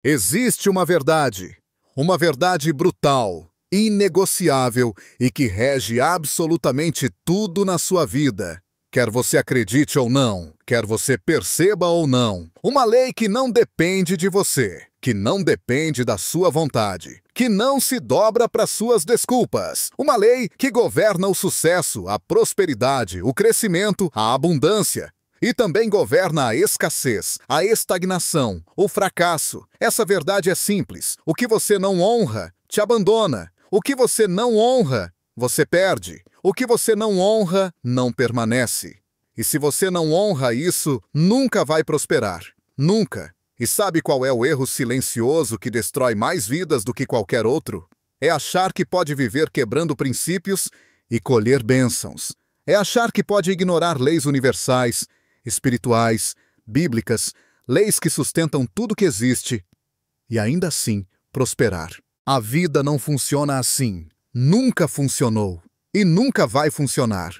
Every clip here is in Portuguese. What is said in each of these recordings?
Existe uma verdade brutal, inegociável e que rege absolutamente tudo na sua vida. Quer você acredite ou não, quer você perceba ou não, uma lei que não depende de você, que não depende da sua vontade, que não se dobra para suas desculpas. Uma lei que governa o sucesso, a prosperidade, o crescimento, a abundância. E também governa a escassez, a estagnação, o fracasso. Essa verdade é simples. O que você não honra, te abandona. O que você não honra, você perde. O que você não honra, não permanece. E se você não honra isso, nunca vai prosperar. Nunca. E sabe qual é o erro silencioso que destrói mais vidas do que qualquer outro? É achar que pode viver quebrando princípios e colher bênçãos. É achar que pode ignorar leis universais, espirituais, bíblicas, leis que sustentam tudo que existe e ainda assim prosperar. A vida não funciona assim. Nunca funcionou e nunca vai funcionar.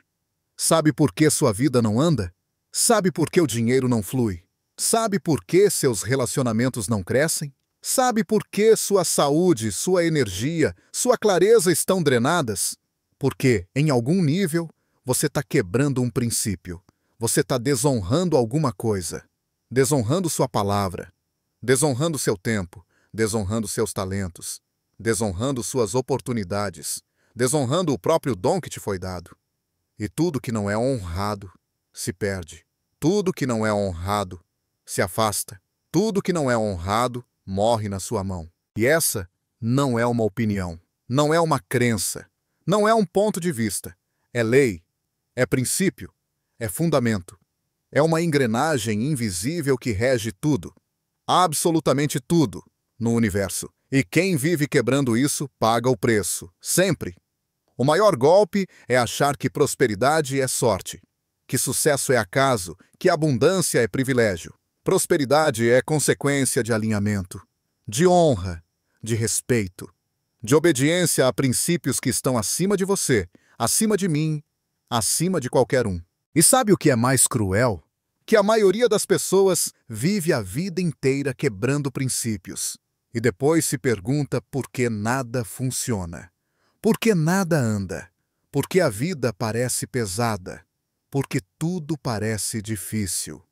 Sabe por que sua vida não anda? Sabe por que o dinheiro não flui? Sabe por que seus relacionamentos não crescem? Sabe por que sua saúde, sua energia, sua clareza estão drenadas? Porque, em algum nível, você está quebrando um princípio. Você está desonrando alguma coisa, desonrando sua palavra, desonrando seu tempo, desonrando seus talentos, desonrando suas oportunidades, desonrando o próprio dom que te foi dado. E tudo que não é honrado se perde. Tudo que não é honrado se afasta. Tudo que não é honrado morre na sua mão. E essa não é uma opinião, não é uma crença, não é um ponto de vista. É lei, é princípio. É fundamento. É uma engrenagem invisível que rege tudo, absolutamente tudo, no universo. E quem vive quebrando isso paga o preço, sempre. O maior golpe é achar que prosperidade é sorte, que sucesso é acaso, que abundância é privilégio. Prosperidade é consequência de alinhamento, de honra, de respeito, de obediência a princípios que estão acima de você, acima de mim, acima de qualquer um. E sabe o que é mais cruel? Que a maioria das pessoas vive a vida inteira quebrando princípios e depois se pergunta por que nada funciona, por que nada anda, por que a vida parece pesada, por que tudo parece difícil,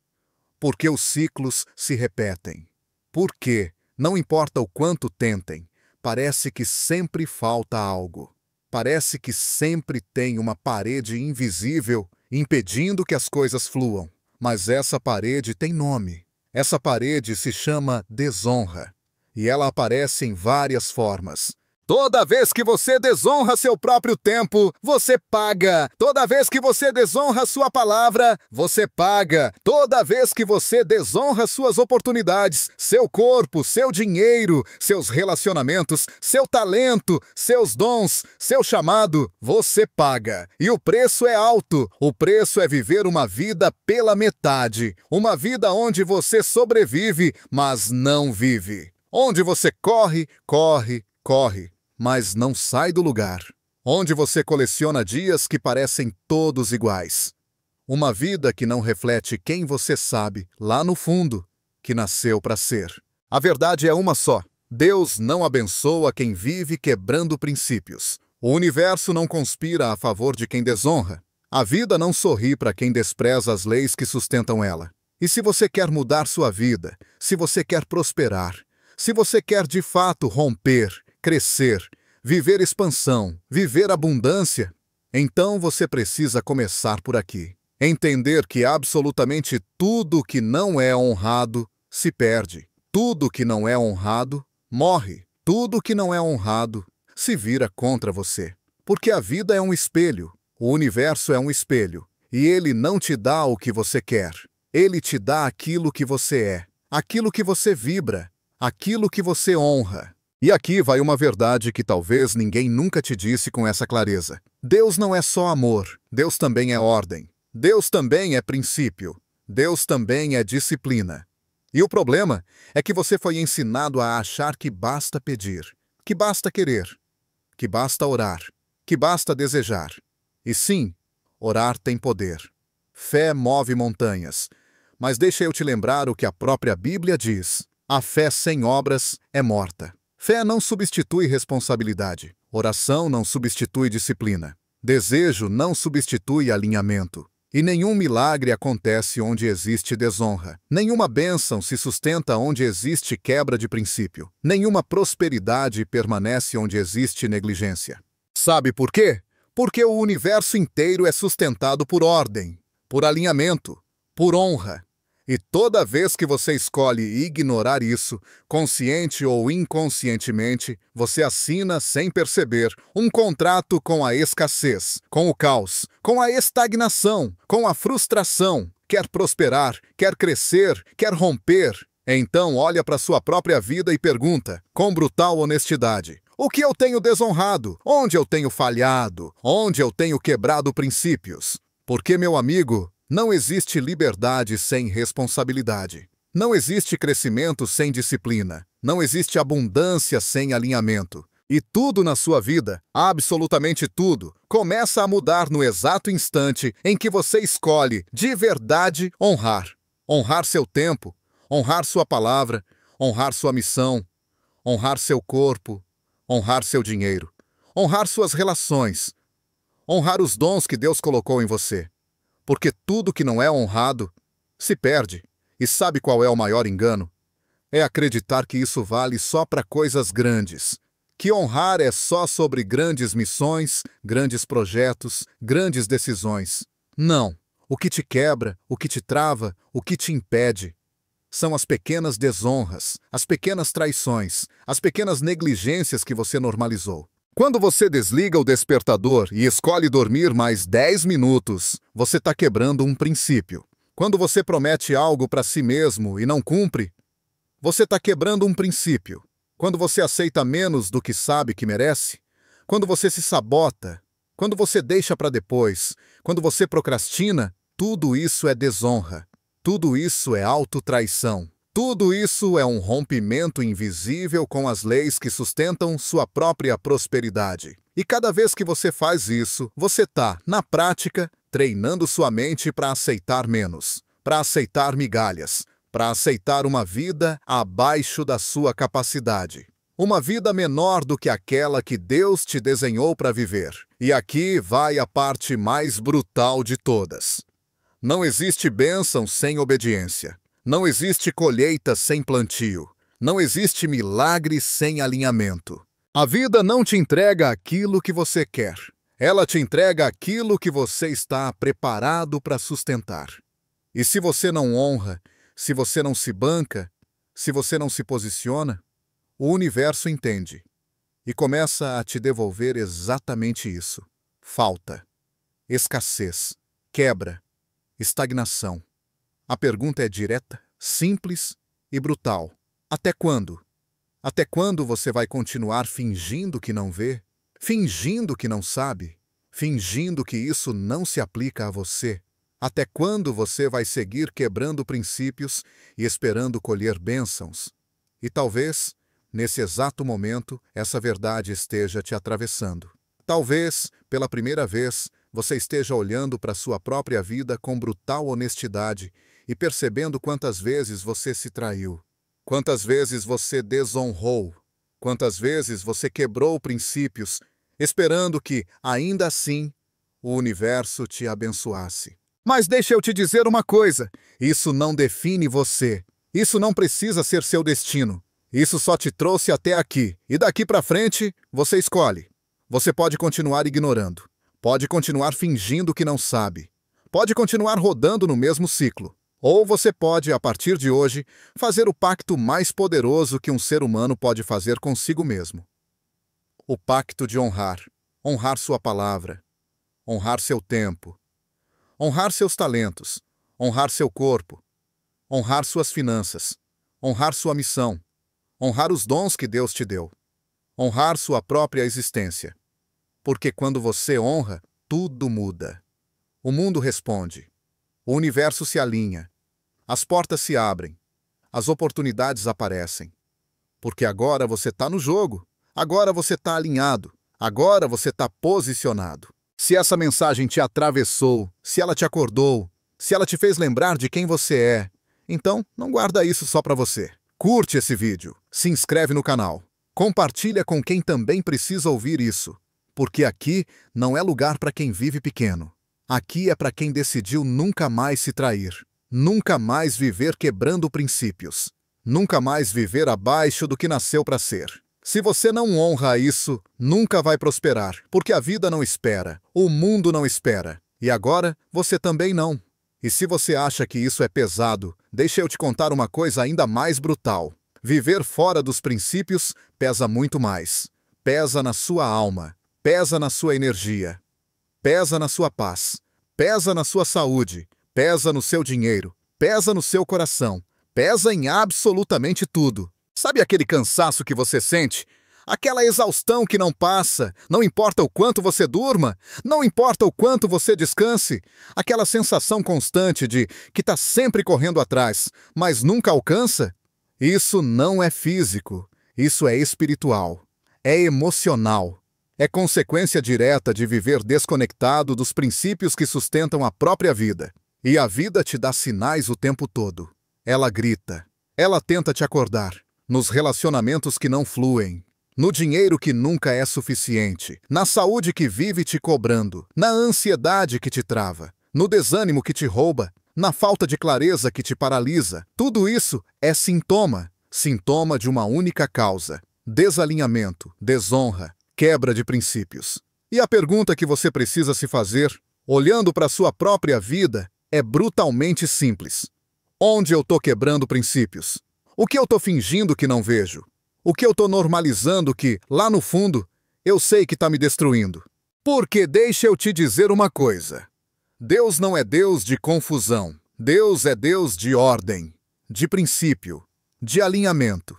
por que os ciclos se repetem, por que, não importa o quanto tentem, parece que sempre falta algo, parece que sempre tem uma parede invisível impedindo que as coisas fluam. Mas essa parede tem nome. Essa parede se chama desonra. E ela aparece em várias formas. Toda vez que você desonra seu próprio tempo, você paga. Toda vez que você desonra sua palavra, você paga. Toda vez que você desonra suas oportunidades, seu corpo, seu dinheiro, seus relacionamentos, seu talento, seus dons, seu chamado, você paga. E o preço é alto. O preço é viver uma vida pela metade. Uma vida onde você sobrevive, mas não vive. Onde você corre, corre, corre, mas não sai do lugar. Onde você coleciona dias que parecem todos iguais. Uma vida que não reflete quem você sabe, lá no fundo, que nasceu para ser. A verdade é uma só. Deus não abençoa quem vive quebrando princípios. O universo não conspira a favor de quem desonra. A vida não sorri para quem despreza as leis que sustentam ela. E se você quer mudar sua vida, se você quer prosperar, se você quer de fato romper, crescer, viver expansão, viver abundância, então você precisa começar por aqui. Entender que absolutamente tudo que não é honrado se perde. Tudo que não é honrado morre. Tudo que não é honrado se vira contra você. Porque a vida é um espelho, o universo é um espelho, e ele não te dá o que você quer. Ele te dá aquilo que você é, aquilo que você vibra, aquilo que você honra. E aqui vai uma verdade que talvez ninguém nunca te disse com essa clareza. Deus não é só amor, Deus também é ordem. Deus também é princípio. Deus também é disciplina. E o problema é que você foi ensinado a achar que basta pedir, que basta querer, que basta orar, que basta desejar. E sim, orar tem poder. Fé move montanhas. Mas deixa eu te lembrar o que a própria Bíblia diz. A fé sem obras é morta. Fé não substitui responsabilidade. Oração não substitui disciplina. Desejo não substitui alinhamento. E nenhum milagre acontece onde existe desonra. Nenhuma bênção se sustenta onde existe quebra de princípio. Nenhuma prosperidade permanece onde existe negligência. Sabe por quê? Porque o universo inteiro é sustentado por ordem, por alinhamento, por honra. E toda vez que você escolhe ignorar isso, consciente ou inconscientemente, você assina sem perceber um contrato com a escassez, com o caos, com a estagnação, com a frustração. Quer prosperar, quer crescer, quer romper. Então olha para sua própria vida e pergunta, com brutal honestidade: o que eu tenho desonrado? Onde eu tenho falhado? Onde eu tenho quebrado princípios? Porque, meu amigo, não existe liberdade sem responsabilidade. Não existe crescimento sem disciplina. Não existe abundância sem alinhamento. E tudo na sua vida, absolutamente tudo, começa a mudar no exato instante em que você escolhe, de verdade, honrar. Honrar seu tempo, honrar sua palavra, honrar sua missão, honrar seu corpo, honrar seu dinheiro, honrar suas relações, honrar os dons que Deus colocou em você. Porque tudo que não é honrado se perde. E sabe qual é o maior engano? É acreditar que isso vale só para coisas grandes. Que honrar é só sobre grandes missões, grandes projetos, grandes decisões. Não. O que te quebra, o que te trava, o que te impede são as pequenas desonras, as pequenas traições, as pequenas negligências que você normalizou. Quando você desliga o despertador e escolhe dormir mais 10 minutos, você está quebrando um princípio. Quando você promete algo para si mesmo e não cumpre, você está quebrando um princípio. Quando você aceita menos do que sabe que merece, quando você se sabota, quando você deixa para depois, quando você procrastina, tudo isso é desonra. Tudo isso é autotraição. Tudo isso é um rompimento invisível com as leis que sustentam sua própria prosperidade. E cada vez que você faz isso, você está, na prática, treinando sua mente para aceitar menos, para aceitar migalhas, para aceitar uma vida abaixo da sua capacidade. Uma vida menor do que aquela que Deus te desenhou para viver. E aqui vai a parte mais brutal de todas. Não existe bênção sem obediência. Não existe colheita sem plantio. Não existe milagre sem alinhamento. A vida não te entrega aquilo que você quer. Ela te entrega aquilo que você está preparado para sustentar. E se você não honra, se você não se banca, se você não se posiciona, o universo entende e começa a te devolver exatamente isso: falta, escassez, quebra, estagnação. A pergunta é direta, simples e brutal. Até quando? Até quando você vai continuar fingindo que não vê? Fingindo que não sabe? Fingindo que isso não se aplica a você? Até quando você vai seguir quebrando princípios e esperando colher bênçãos? E talvez, nesse exato momento, essa verdade esteja te atravessando. Talvez, pela primeira vez, você esteja olhando para sua própria vida com brutal honestidade e percebendo quantas vezes você se traiu, quantas vezes você desonrou, quantas vezes você quebrou princípios, esperando que, ainda assim, o universo te abençoasse. Mas deixa eu te dizer uma coisa: isso não define você. Isso não precisa ser seu destino. Isso só te trouxe até aqui. E daqui para frente, você escolhe. Você pode continuar ignorando. Pode continuar fingindo que não sabe. Pode continuar rodando no mesmo ciclo. Ou você pode, a partir de hoje, fazer o pacto mais poderoso que um ser humano pode fazer consigo mesmo. O pacto de honrar. Honrar sua palavra. Honrar seu tempo. Honrar seus talentos. Honrar seu corpo. Honrar suas finanças. Honrar sua missão. Honrar os dons que Deus te deu. Honrar sua própria existência. Porque quando você honra, tudo muda. O mundo responde. O universo se alinha. As portas se abrem. As oportunidades aparecem. Porque agora você está no jogo. Agora você está alinhado. Agora você está posicionado. Se essa mensagem te atravessou, se ela te acordou, se ela te fez lembrar de quem você é, então não guarda isso só para você. Curte esse vídeo, se inscreve no canal, compartilha com quem também precisa ouvir isso, porque aqui não é lugar para quem vive pequeno. Aqui é para quem decidiu nunca mais se trair, nunca mais viver quebrando princípios, nunca mais viver abaixo do que nasceu para ser. Se você não honra isso, nunca vai prosperar, porque a vida não espera, o mundo não espera, e agora você também não. E se você acha que isso é pesado, deixa eu te contar uma coisa ainda mais brutal. Viver fora dos princípios pesa muito mais. Pesa na sua alma, pesa na sua energia, pesa na sua paz, pesa na sua saúde, pesa no seu dinheiro, pesa no seu coração, pesa em absolutamente tudo. Sabe aquele cansaço que você sente? Aquela exaustão que não passa, não importa o quanto você durma, não importa o quanto você descanse, aquela sensação constante de que está sempre correndo atrás, mas nunca alcança? Isso não é físico, isso é espiritual, é emocional, é consequência direta de viver desconectado dos princípios que sustentam a própria vida. E a vida te dá sinais o tempo todo. Ela grita, ela tenta te acordar, nos relacionamentos que não fluem, no dinheiro que nunca é suficiente, na saúde que vive te cobrando, na ansiedade que te trava, no desânimo que te rouba, na falta de clareza que te paralisa. Tudo isso é sintoma de uma única causa: desalinhamento, desonra, quebra de princípios. E a pergunta que você precisa se fazer, olhando para a sua própria vida, é brutalmente simples. Onde eu estou quebrando princípios? O que eu estou fingindo que não vejo? O que eu estou normalizando que, lá no fundo, eu sei que está me destruindo? Porque deixa eu te dizer uma coisa. Deus não é Deus de confusão. Deus é Deus de ordem, de princípio, de alinhamento.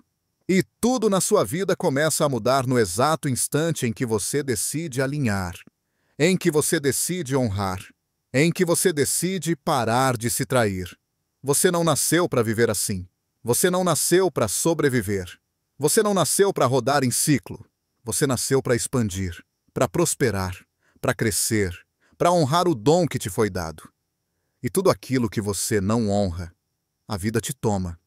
E tudo na sua vida começa a mudar no exato instante em que você decide alinhar, em que você decide honrar, em que você decide parar de se trair. Você não nasceu para viver assim. Você não nasceu para sobreviver. Você não nasceu para rodar em ciclo. Você nasceu para expandir, para prosperar, para crescer, para honrar o dom que te foi dado. E tudo aquilo que você não honra, a vida te toma.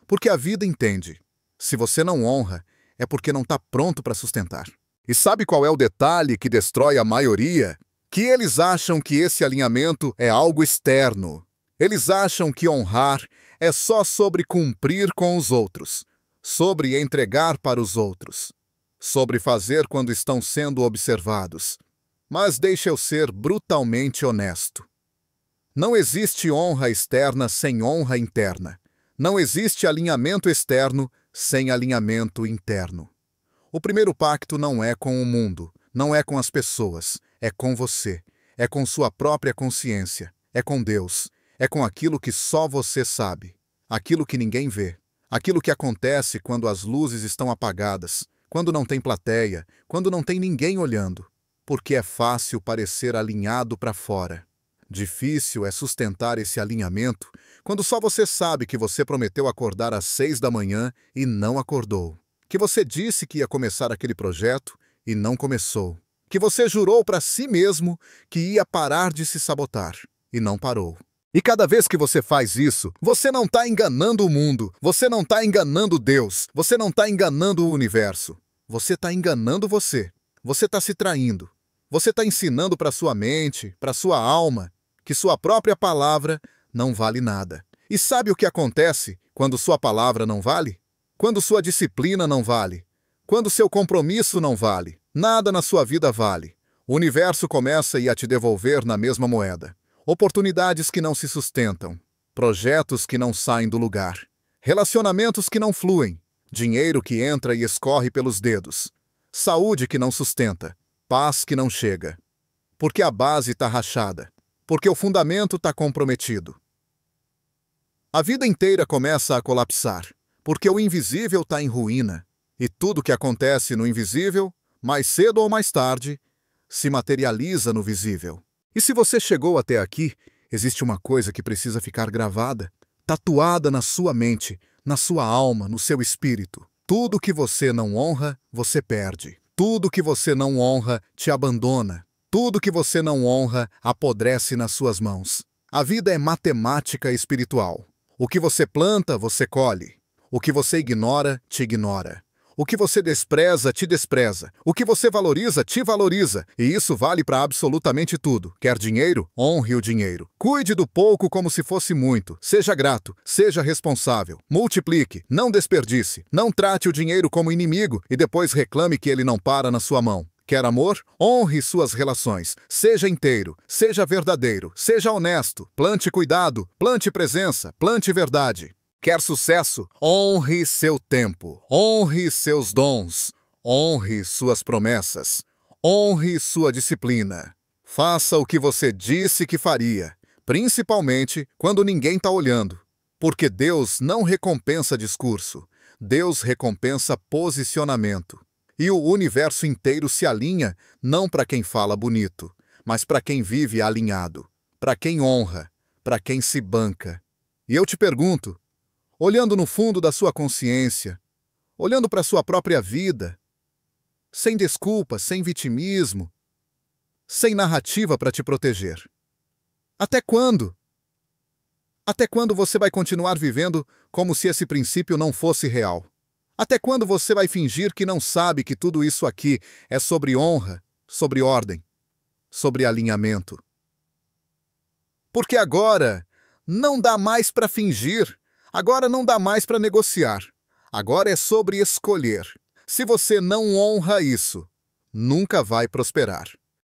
Porque a vida entende. Se você não honra, é porque não está pronto para sustentar. E sabe qual é o detalhe que destrói a maioria? Que eles acham que esse alinhamento é algo externo. Eles acham que honrar é só sobre cumprir com os outros, sobre entregar para os outros, sobre fazer quando estão sendo observados. Mas deixa eu ser brutalmente honesto. Não existe honra externa sem honra interna. Não existe alinhamento externo sem alinhamento interno. O primeiro pacto não é com o mundo, não é com as pessoas, é com você, é com sua própria consciência, é com Deus, é com aquilo que só você sabe, aquilo que ninguém vê. Aquilo que acontece quando as luzes estão apagadas, quando não tem plateia, quando não tem ninguém olhando. Porque é fácil parecer alinhado para fora. Difícil é sustentar esse alinhamento quando só você sabe que você prometeu acordar às 6 da manhã e não acordou. Que você disse que ia começar aquele projeto e não começou. Que você jurou para si mesmo que ia parar de se sabotar e não parou. E cada vez que você faz isso, você não está enganando o mundo, você não está enganando Deus, você não está enganando o universo. Você está enganando você. Você está se traindo. Você está ensinando para sua mente, para sua alma, que sua própria palavra não vale nada. E sabe o que acontece quando sua palavra não vale? Quando sua disciplina não vale? Quando seu compromisso não vale? Nada na sua vida vale. O universo começa a te devolver na mesma moeda. Oportunidades que não se sustentam, projetos que não saem do lugar, relacionamentos que não fluem, dinheiro que entra e escorre pelos dedos, saúde que não sustenta, paz que não chega. Porque a base está rachada, porque o fundamento está comprometido. A vida inteira começa a colapsar, porque o invisível está em ruína, e tudo que acontece no invisível, mais cedo ou mais tarde, se materializa no visível. E se você chegou até aqui, existe uma coisa que precisa ficar gravada, tatuada na sua mente, na sua alma, no seu espírito. Tudo que você não honra, você perde. Tudo que você não honra, te abandona. Tudo que você não honra, apodrece nas suas mãos. A vida é matemática espiritual. O que você planta, você colhe. O que você ignora, te ignora. O que você despreza, te despreza. O que você valoriza, te valoriza. E isso vale para absolutamente tudo. Quer dinheiro? Honre o dinheiro. Cuide do pouco como se fosse muito. Seja grato. Seja responsável. Multiplique. Não desperdice. Não trate o dinheiro como inimigo e depois reclame que ele não para na sua mão. Quer amor? Honre suas relações. Seja inteiro. Seja verdadeiro. Seja honesto. Plante cuidado. Plante presença. Plante verdade. Quer sucesso? Honre seu tempo, honre seus dons, honre suas promessas, honre sua disciplina. Faça o que você disse que faria, principalmente quando ninguém está olhando. Porque Deus não recompensa discurso, Deus recompensa posicionamento. E o universo inteiro se alinha não para quem fala bonito, mas para quem vive alinhado, para quem honra, para quem se banca. E eu te pergunto, olhando no fundo da sua consciência, olhando para a sua própria vida, sem desculpa, sem vitimismo, sem narrativa para te proteger. Até quando? Até quando você vai continuar vivendo como se esse princípio não fosse real? Até quando você vai fingir que não sabe que tudo isso aqui é sobre honra, sobre ordem, sobre alinhamento? Porque agora não dá mais para fingir. Agora não dá mais para negociar. Agora é sobre escolher. Se você não honra isso, nunca vai prosperar.